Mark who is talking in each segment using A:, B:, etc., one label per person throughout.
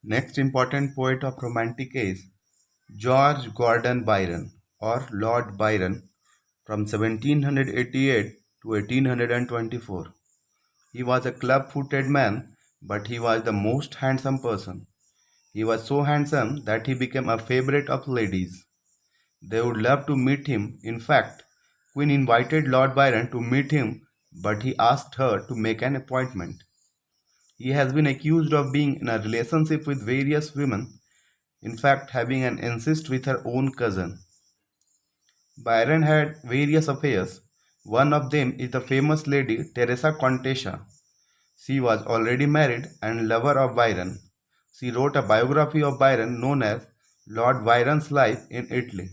A: Next important poet of Romantic age, George Gordon Byron or Lord Byron from 1788 to 1824. He was a club-footed man, but he was the most handsome person. He was so handsome that he became a favorite of ladies. They would love to meet him. In fact, Queen invited Lord Byron to meet him, but he asked her to make an appointment. He has been accused of being in a relationship with various women, in fact having an incest with her own cousin. Byron had various affairs. One of them is the famous lady Teresa Contessa. She was already married and lover of Byron. She wrote a biography of Byron known as Lord Byron's Life in Italy.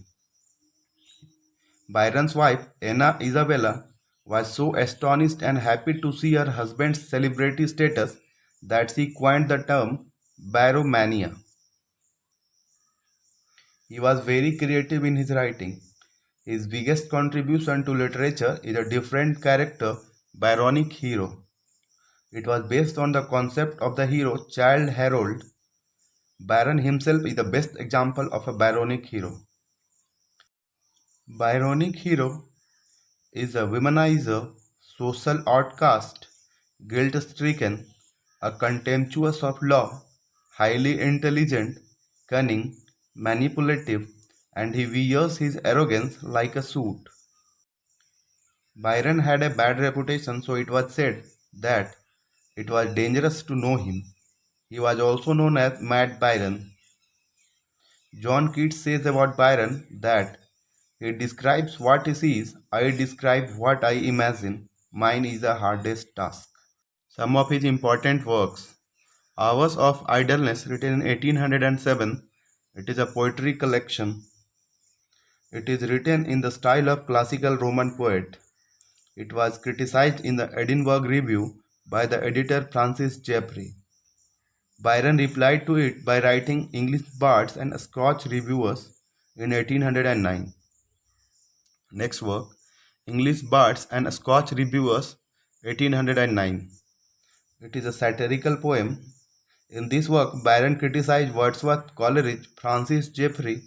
A: Byron's wife, Anna Isabella, was so astonished and happy to see her husband's celebrity status that she coined the term Byromania. He was very creative in his writing. His biggest contribution to literature is a different character, Byronic hero. It was based on the concept of the hero Childe Harold. Byron himself is the best example of a Byronic hero. Byronic hero is a womanizer, social outcast, guilt-stricken, a contemptuous of law, highly intelligent, cunning, manipulative, and he wears his arrogance like a suit. Byron had a bad reputation, so it was said that it was dangerous to know him. He was also known as Mad Byron. John Keats says about Byron that he describes what he sees, I describe what I imagine, mine is the hardest task. Some of his important works: Hours of Idleness, written in 1807, it is a poetry collection. It is written in the style of classical Roman poet. It was criticized in the Edinburgh Review by the editor Francis Jeffrey. Byron replied to it by writing English Bards and Scotch Reviewers in 1809. Next work, English Bards and Scotch Reviewers, 1809. It is a satirical poem. In this work, Byron criticized Wordsworth, Coleridge, Francis Jeffrey,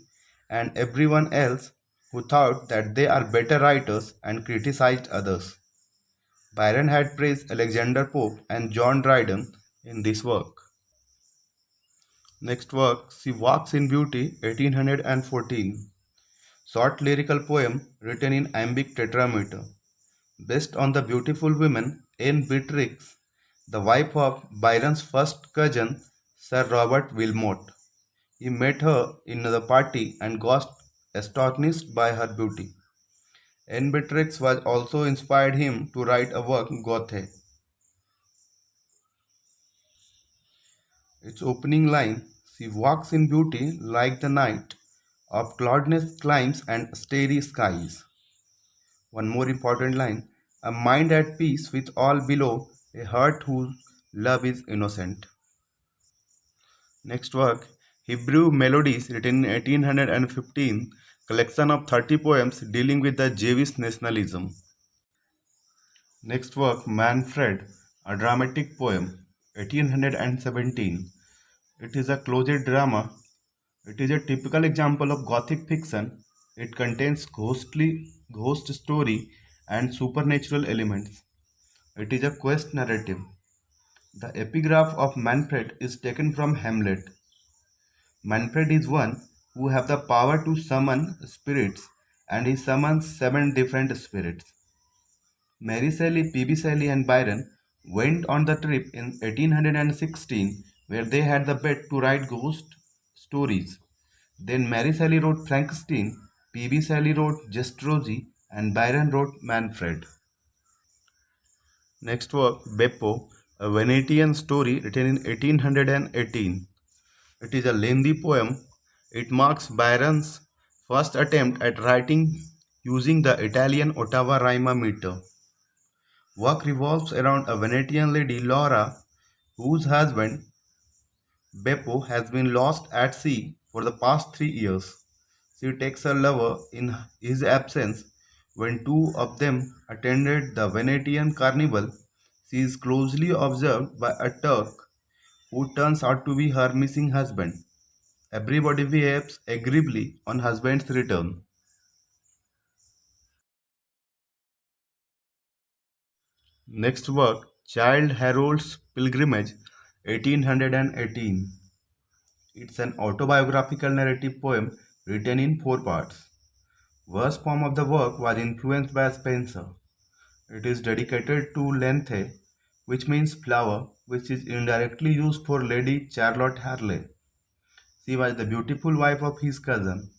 A: and everyone else who thought that they are better writers and criticized others. Byron had praised Alexander Pope and John Dryden in this work. Next work, She Walks in Beauty, 1814. Short lyrical poem written in iambic tetrameter. Based on the beautiful woman Anne Beatrix, the wife of Byron's first cousin, Sir Robert Wilmot. He met her in the party and got astonished by her beauty. Anne Beatrix was also inspired him to write a work, Gothe. Its opening line, She walks in beauty like the night of cloudless climes and starry skies. One more important line, a mind at peace with all below, a heart whose love is innocent. Next work, Hebrew Melodies, written in 1815, collection of 30 poems dealing with the Jewish nationalism. Next work, Manfred, a dramatic poem, 1817. It is a closed drama. It is a typical example of Gothic fiction. It contains ghost story and supernatural elements. It is a quest narrative. The epigraph of Manfred is taken from Hamlet. Manfred is one who have the power to summon spirits, and he summons 7 different spirits. Mary Shelley, P.B. Shelley and Byron went on the trip in 1816 where they had the bet to write ghost stories. Then Mary Shelley wrote Frankenstein, P.B. Shelley wrote Zastrozzi, and Byron wrote Manfred. Next work, Beppo, a Venetian story written in 1818. It is a lengthy poem. It marks Byron's first attempt at writing using the Italian Ottava Rima meter. Work revolves around a Venetian lady, Laura, whose husband, Beppo, has been lost at sea for the past 3 years. She takes her lover in his absence. When two of them attended the Venetian carnival, she is closely observed by a Turk who turns out to be her missing husband. Everybody weeps agreeably on husband's return. Next work, Childe Harold's Pilgrimage, 1818. It's an autobiographical narrative poem written in four parts. Verse form of the work was influenced by Spenser. It is dedicated to Lethe, which means flower, which is indirectly used for Lady Charlotte Harley. She was the beautiful wife of his cousin.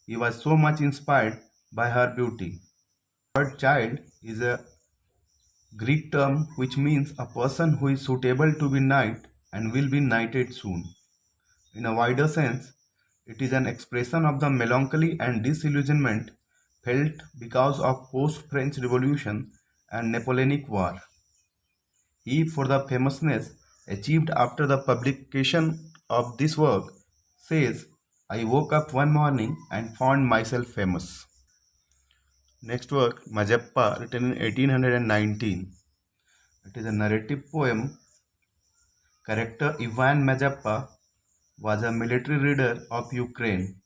A: He was so much inspired by her beauty. The word child is a Greek term which means a person who is suitable to be knighted and will be knighted soon. In a wider sense, it is an expression of the melancholy and disillusionment felt because of post-French Revolution and Napoleonic War. He, for the famousness achieved after the publication of this work, says, I woke up one morning and found myself famous. Next work, Mazeppa, written in 1819. It is a narrative poem. Character Ivan Mazeppa was a military leader of Ukraine.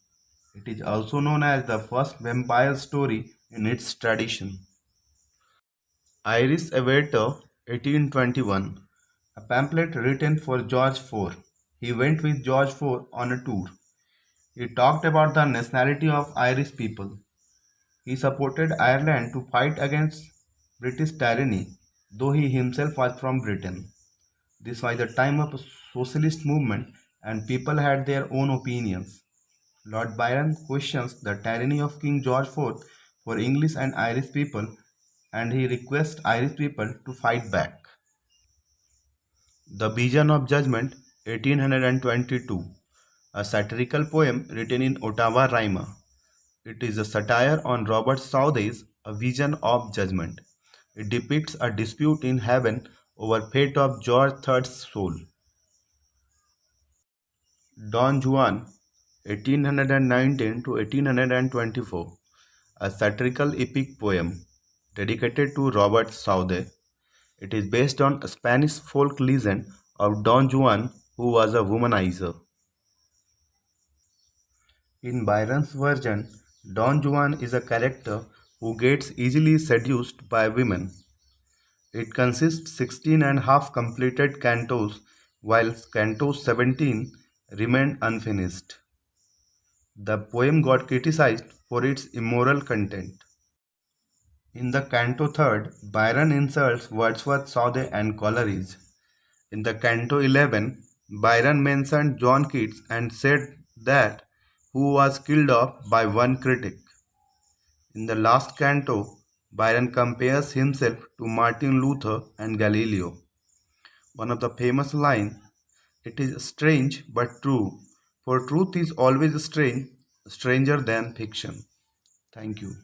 A: It is also known as the first vampire story in its tradition. Iris Averter, 1821, a pamphlet written for George IV. He went with George IV on a tour. He talked about the nationality of Irish people. He supported Ireland to fight against British tyranny, though he himself was from Britain. This was the time of a socialist movement and people had their own opinions. Lord Byron questions the tyranny of King George IV for English and Irish people and he requests Irish people to fight back. The Vision of Judgment, 1822, a satirical poem written in Ottawa Rima. It is a satire on Robert Southey's A Vision of Judgment. It depicts a dispute in heaven over fate of George III's soul. Don Juan, 1819 to 1824, a satirical epic poem dedicated to Robert Southey. It is based on a Spanish folk legend of Don Juan, who was a womanizer. In Byron's version, Don Juan is a character who gets easily seduced by women. It consists 16 and a half completed cantos, while Canto 17 remained unfinished. The poem got criticized for its immoral content. In the Canto 3rd, Byron insults Wordsworth, Southey and Coleridge. In the Canto 11, Byron mentioned John Keats and said that who was killed off by one critic. In the last canto, Byron compares himself to Martin Luther and Galileo. One of the famous lines, it is strange but true, for truth is always strange, stranger than fiction. Thank you.